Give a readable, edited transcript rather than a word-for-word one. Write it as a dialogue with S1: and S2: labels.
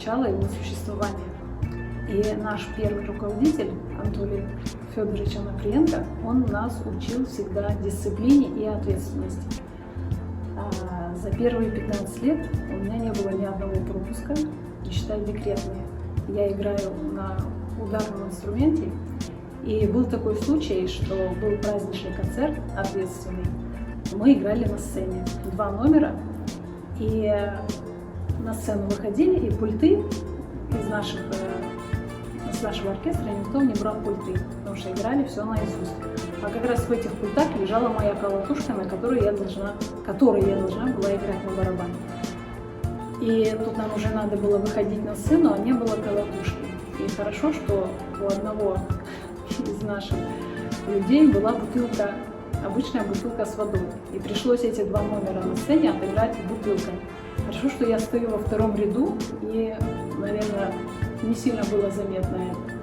S1: начала его существования. И наш первый руководитель, Анатолий Федорович Анаприенко, он нас учил всегда дисциплине и ответственности. За первые 15 лет у меня не было ни одного пропуска, не считая декретные. Я играю на ударном инструменте, и был такой случай, что был праздничный концерт ответственный. Мы играли на сцене 2 номера, и на сцену выходили, и пульты из нашего оркестра никто не брал пульты, потому что играли все наизусть. А как раз в этих пультах лежала моя колотушка, на которой я должна была играть на барабане. И тут нам уже надо было выходить на сцену, а не было колотушки. И хорошо, что у одного из наших людей была бутылка, обычная бутылка с водой. И пришлось эти 2 номера на сцене отыграть бутылкой. Хорошо, что я стою во 2-м ряду, и, наверное, не сильно было заметно это.